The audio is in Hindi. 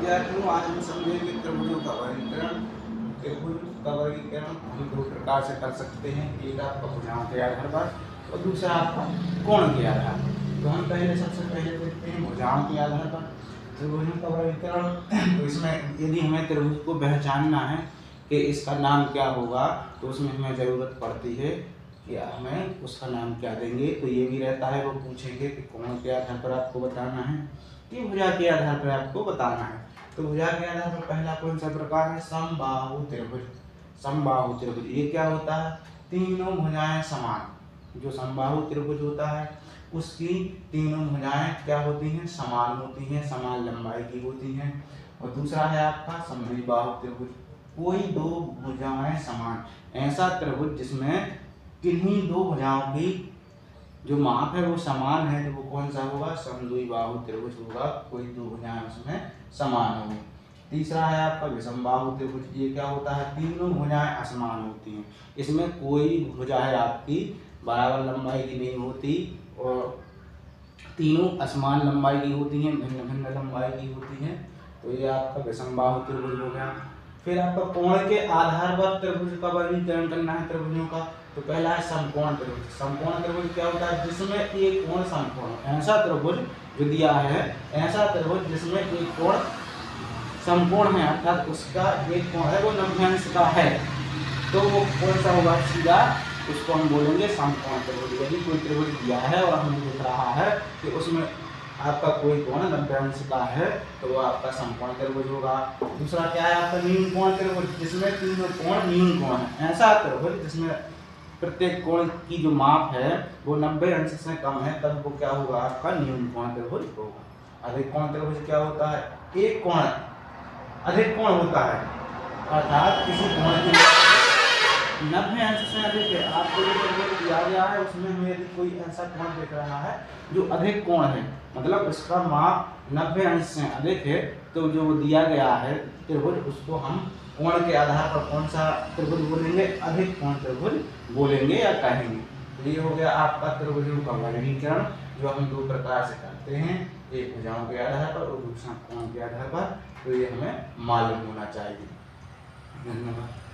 विद्यार्थियों, आज हम समझेंगे त्रिभुजों का वर्गीकरण। त्रिभुज का वर्गीकरण हम दो प्रकार से कर सकते हैं, एक आपका भुजाओं के आधार पर और दूसरा आपका कोण के आधार पर। तो हम सबसे पहले देखते हैं भुजाओं के आधार पर त्रिभुजों का वर्गीकरण। तो इसमें यदि हमें त्रिभुज को पहचानना है कि इसका नाम क्या होगा, तो उसमें हमें ज़रूरत पड़ती है कि हमें उसका नाम क्या देंगे। तो ये भी रहता है, वो पूछेंगे कि कोण के आधार पर आपको बताना है कि भुजा के आधार पर आपको बताना है। तो भुजा के आधार पर पहला कौन सा प्रकार है? समबाहु त्रिभुज। समबाहु त्रिभुज ये क्या होता है? तीनों भुजाएं समान। जो समबाहु त्रिभुज होता है उसकी तीनों भुजाएं क्या होती हैं? समान होती हैं, समान लंबाई की होती हैं। और दूसरा है आपका समद्विबाहु त्रिभुज। कोई दो भुजाएं समान, ऐसा त्रिभुज जिसमें किन्हीं दो भुजाओं की जो माप है वो समान है, तो वो कौन सा होगा? समद्विबाहु त्रिभुज होगा। कोई दो भुजाएं उसमें समान होगी। तीसरा है आपका विषमबाहु त्रिभुज। ये क्या होता है? तीनों भुजाएं असमान होती हैं, इसमें कोई भुजा है आपकी बराबर लंबाई की नहीं होती और तीनों असमान लंबाई की होती हैं, भिन्न भिन्न लंबाई की होती हैं। तो ये आपका विषमबाहु त्रिभुज हो गया। फिर आपका कोण के आधार पर त्रिभुज का वर्गीकरण करना है त्रिभुजों का। तो पहला है समकोण त्रिभुज। समकोण त्रिभुज क्या होता है? जिसमें एक कोण समकोण, ऐसा त्रिभुज जो दिया है, ऐसा त्रिभुज जिसमें एक कोण समकोण है, अर्थात उसका एक कोण है वो 90 अंश का है, तो वो कौन सा होगा? सीधा उसको हम बोलेंगे समकोण त्रिभुज। यदि कोई त्रिभुज दिया है और हमें दिख रहा है कि उसमें आपका कोई कोण 90 अंश का है, तो वो आपका समकोण त्रिभुज होगा। दूसरा क्या है आपका? न्यून कोण त्रिभुज, जिसमें तीनों कोण न्यून कोण है, ऐसा त्रिभुज जिसमें प्रत्येक कोण की जो माप है वो 90 अंश से कम है, तब वो क्या होगा? आपका न्यून कोण त्रिभुज होगा। अधिक कोण त्रिभुज क्या होता है? एक कोण अधिक कोण होता है, अर्थात किसी कोण की 90 अंश से अधिक है। आपको जो त्रिभुज दिया गया है उसमें हमें यदि कोई ऐसा कोण दिख रहा है जो अधिक कोण है, मतलब उसका माप 90 अंश से अधिक है, तो जो दिया गया है त्रिभुज उसको हम कोण के आधार पर कौन सा त्रिभुज बोलेंगे? अधिक कोण त्रिभुज बोलेंगे या कहेंगे। तो ये हो गया आपका त्रिभुजों का वर्गीकरण, जो हम दो प्रकार से करते हैं, एक भुजाओं के आधार पर और दूसरा कोण के आधार पर। तो ये हमें मालूम होना चाहिए। धन्यवाद।